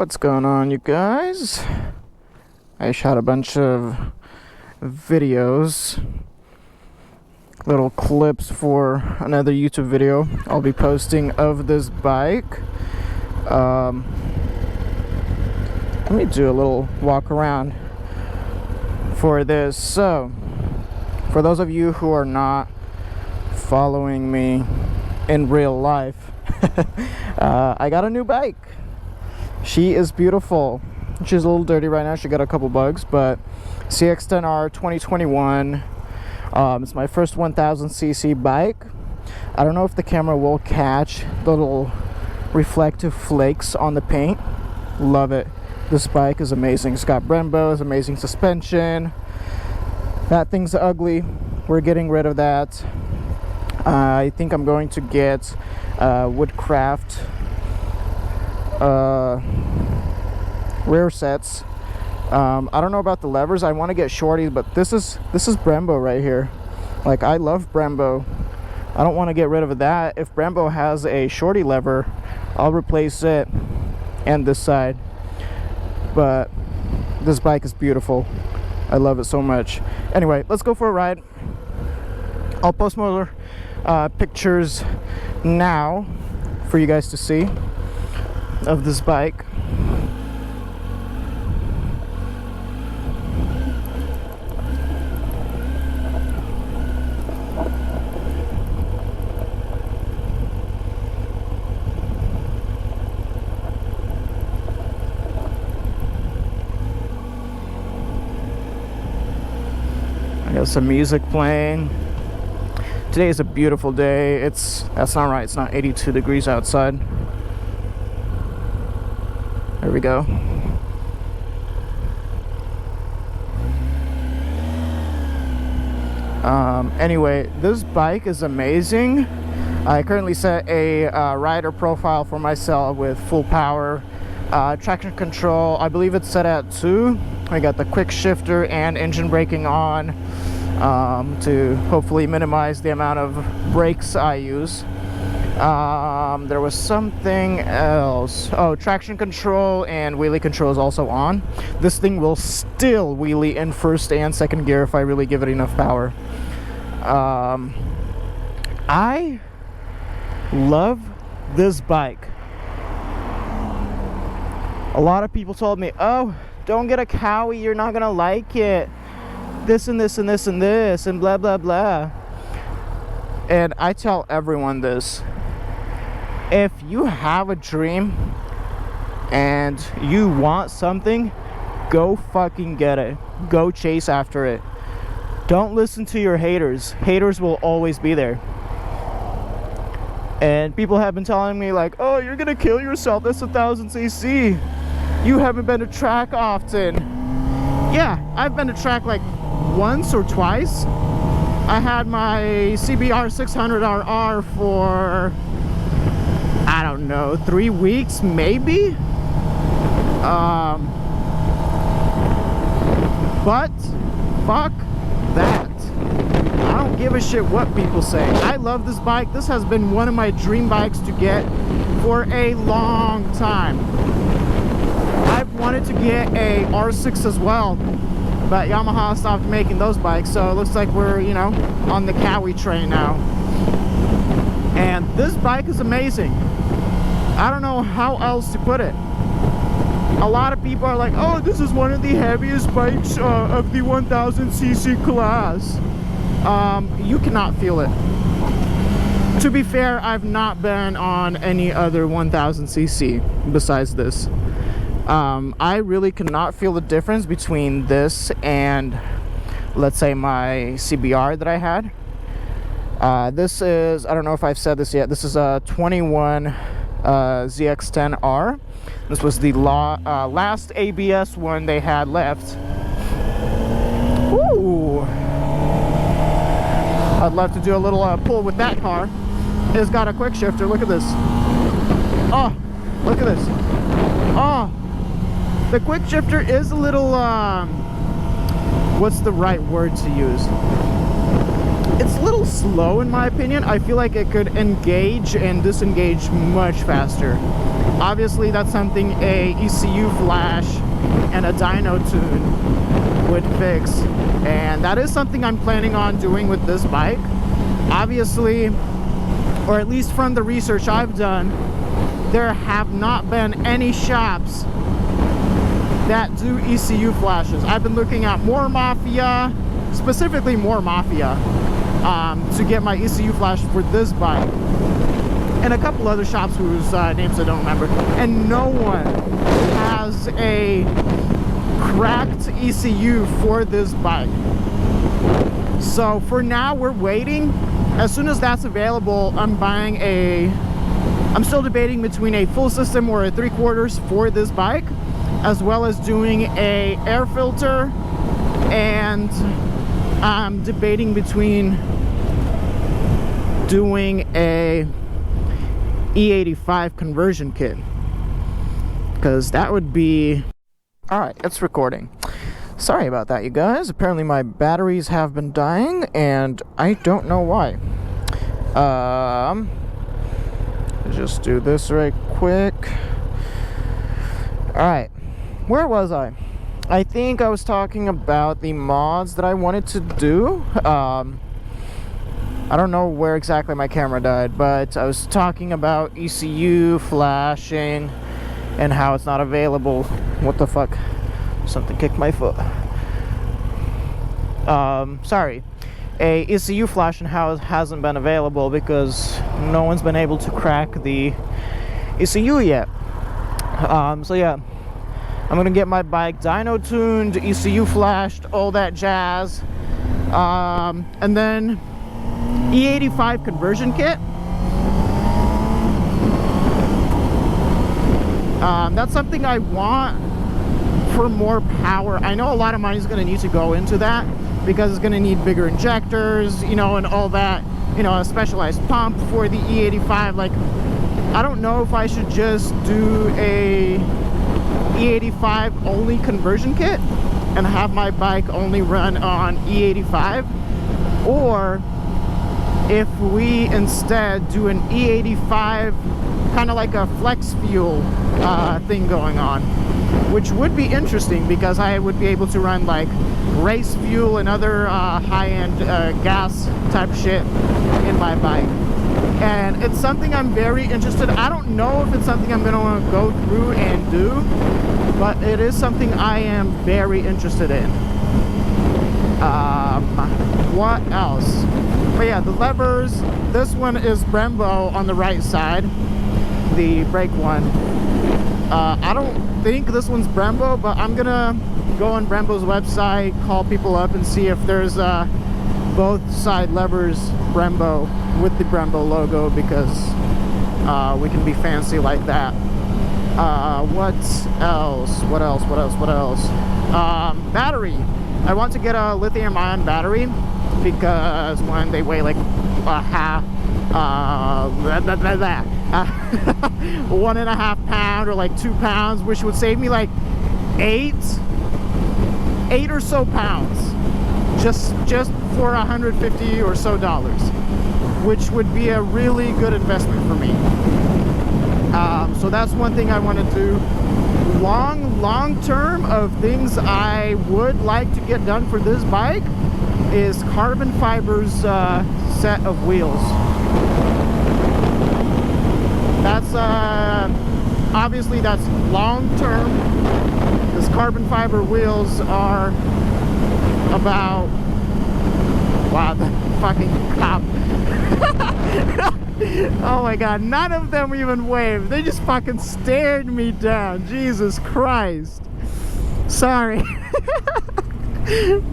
What's going on, you guys? I shot a bunch of videos, little clips for another YouTube video I'll be posting of this bike. Let me do a little walk around for this. So, for those of you who are not following me in real life, I got a new bike. She is beautiful. She's a little dirty right now. She got a couple bugs, but ZX10R 2021. It's my first 1000cc bike. I don't know if the camera will catch the little reflective flakes on the paint. Love it. This bike is amazing. It's got Brembo's, amazing suspension. That thing's ugly. We're getting rid of that. I think I'm going to get Woodcraft rear sets. I don't know about the levers. I want to get shorties, but this is Brembo right here. Like, I love Brembo. I don't want to get rid of that. If Brembo has a shorty lever, I'll replace it and this side. But this bike is beautiful. I love it so much. Anyway, let's go for a ride. I'll post more pictures now for you guys to see of this bike. I got some music playing. Today is a beautiful day. That's not right. It's not 82 degrees outside. There we go. Anyway, this bike is amazing. I currently set a rider profile for myself with full power, traction control. I believe it's set at 2. I got the quick shifter and engine braking on to hopefully minimize the amount of brakes I use. There was something else. Oh, traction control and wheelie control is also on. This thing will still wheelie in first and second gear if I really give it enough power. I love this bike. A lot of people told me, oh, don't get a Kawi, you're not gonna like it. This and this and this and this and blah blah blah. And I tell everyone this. If you have a dream and you want something, go fucking get it. Go chase after it. Don't listen to your haters. Haters will always be there. And people have been telling me like, oh, you're gonna kill yourself. That's 1000cc. You haven't been to track often. Yeah, I've been to track like once or twice. I had my ZX10R for, I don't know, 3 weeks maybe. But fuck that. I don't give a shit what people say. I love this bike. This has been one of my dream bikes to get for a long time. I've wanted to get a R6 as well, but Yamaha stopped making those bikes, so it looks like we're, you know, on the Kawi train now. And this bike is amazing. I don't know how else to put it. A lot of people are like, oh, this is one of the heaviest bikes of the 1000cc class. You cannot feel it. To be fair, I've not been on any other 1000cc besides this. I really cannot feel the difference between this and, let's say, my CBR that I had. This is, I don't know if I've said this yet, this is a 21 ZX10R. This was the last ABS one they had left. Ooh. I'd love to do a little pull with that car. It's got a quick shifter. Look at this. Oh, look at this. Oh, the quick shifter is a little, what's the right word to use? it's a little slow in my opinion. I feel like it could engage and disengage much faster. Obviously that's something a ECU flash and a dyno tune would fix, and that is something I'm planning on doing with this bike. Obviously, or at least from the research I've done, there have not been any shops that do ECU flashes. I've been looking at More Mafia, specifically More Mafia, to get my ECU flash for this bike, and a couple other shops whose names I don't remember, and no one has a cracked ECU for this bike. So for now we're waiting. As soon as that's available, I'm still debating between a full system or a 3/4 for this bike, as well as doing a air filter, and I'm debating between doing a E85 conversion kit, because that would be... All right, it's recording. Sorry about that, you guys. Apparently my batteries have been dying, and I don't know why. Just do this right quick. All right, where was I? I think I was talking about the mods that I wanted to do. I don't know where exactly my camera died, but I was talking about ECU flashing and how it's not available. What the fuck? Something kicked my foot. Sorry. A ECU flash and how it hasn't been available because no one's been able to crack the ECU yet. So yeah, I'm gonna get my bike dyno tuned, ECU flashed, all that jazz, and then E85 conversion kit. That's something I want for more power. I know a lot of money is going to need to go into that because it's going to need bigger injectors, you know, and all that, you know, a specialized pump for the E85. Like, I don't know if I should just do a E85 only conversion kit and have my bike only run on E85, or if we instead do an E85 kind of like a flex fuel thing going on, which would be interesting because I would be able to run like race fuel and other high-end gas type shit in my bike. And it's something I'm very interested in. I don't know if it's something I'm going to want to go through and do, but it is something I am very interested in. What else? But yeah, the levers, this one is Brembo on the right side, the brake one. I don't think this one's Brembo, but I'm gonna go on Brembo's website, call people up and see if there's both side levers Brembo with the Brembo logo, because we can be fancy like that. What else? Battery. I want to get a lithium ion battery because when they weigh like half 1.5 pounds or like 2 pounds, which would save me like eight or so pounds just for $150 or so, which would be a really good investment for me. So that's one thing I want to do. Long term of things I would like to get done for this bike is carbon fiber's set of wheels. That's obviously that's long term, because carbon fiber wheels are about, wow, the fucking cop. Oh my god, none of them even waved. They just fucking stared me down. Jesus Christ. Sorry.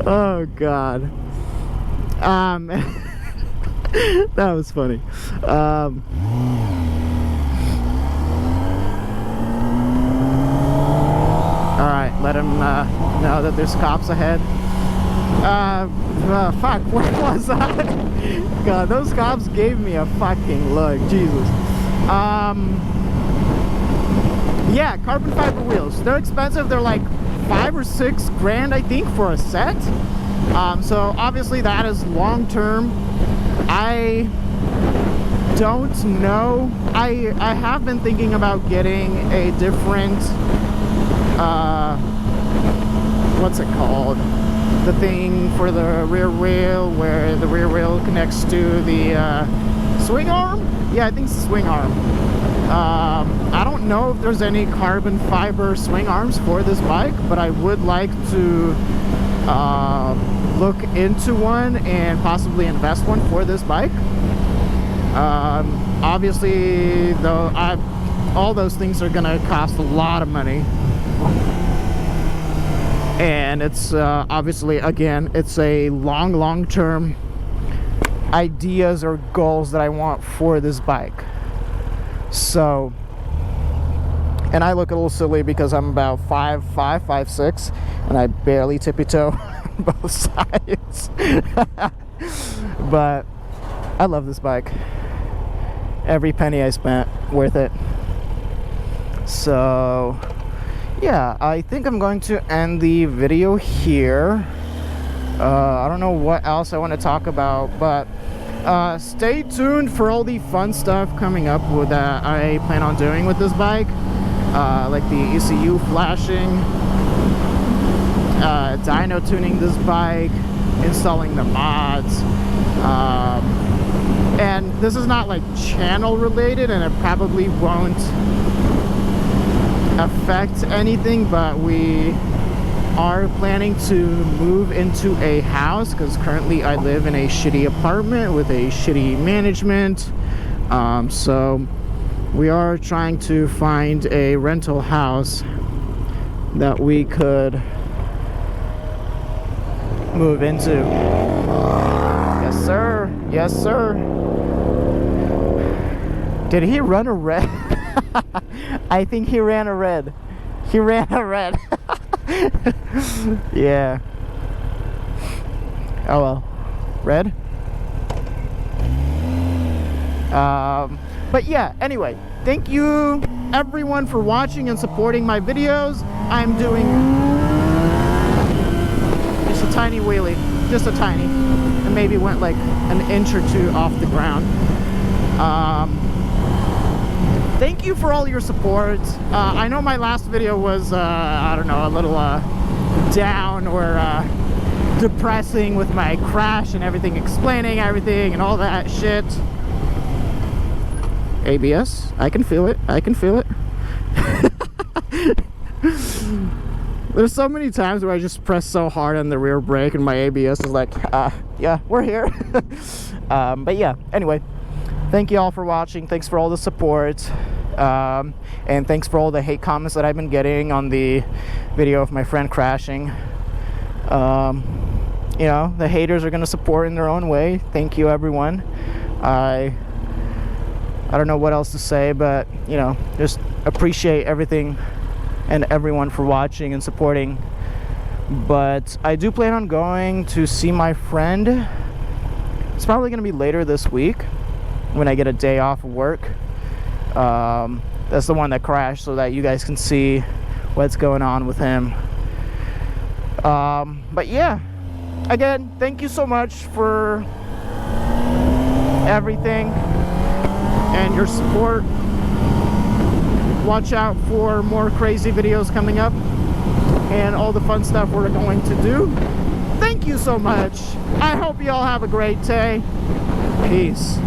Oh god. That was funny. Alright, let him know that there's cops ahead. Fuck, where was I? God, those cops gave me a fucking look. Jesus. Yeah, carbon fiber wheels. They're expensive. They're like $5 or $6 grand, I think, for a set. So obviously that is long term. I don't know. I have been thinking about getting a different what's it called, the thing for the rear wheel where the rear wheel connects to the swing arm. Yeah, I think it's swing arm. I don't know if there's any carbon fiber swing arms for this bike, but I would like to look into one and possibly invest one for this bike. Obviously though, all those things are gonna cost a lot of money, and it's obviously, again, it's a long-term ideas or goals that I want for this bike. So, and I look a little silly because I'm about 5'5", 5'6", and I barely tippy-toe both sides. But I love this bike. Every penny I spent, worth it. So yeah, I think I'm going to end the video here. I don't know what else I want to talk about, but stay tuned for all the fun stuff coming up with that I plan on doing with this bike, like the ECU flashing, dyno tuning this bike, installing the mods, and this is not like channel related, and it probably won't affect anything, but we are planning to move into a house because currently I live in a shitty apartment with a shitty management. So we are trying to find a rental house that we could move into. Yes sir, yes sir. Did he run a red? I think he ran a red. He ran a red. Yeah. Oh well. Red. But yeah, anyway, thank you everyone for watching and supporting my videos. I'm doing just a tiny wheelie, just a tiny, and maybe went like an inch or two off the ground. Thank you for all your support. I know my last video was, I don't know, a little down or depressing with my crash and everything, explaining everything and all that shit. ABS, I can feel it, I can feel it. There's so many times where I just press so hard on the rear brake and my ABS is like, yeah, we're here. But yeah, anyway. Thank you all for watching. Thanks for all the support, and thanks for all the hate comments that I've been getting on the video of my friend crashing. You know, the haters are gonna support in their own way. Thank you everyone. I don't know what else to say, but you know, just appreciate everything and everyone for watching and supporting. But I do plan on going to see my friend. It's probably gonna be later this week when I get a day off of work. That's the one that crashed, so that you guys can see what's going on with him. But yeah, again, thank you so much for everything and your support. Watch out for more crazy videos coming up and all the fun stuff we're going to do. Thank you so much. I hope you all have a great day. Peace.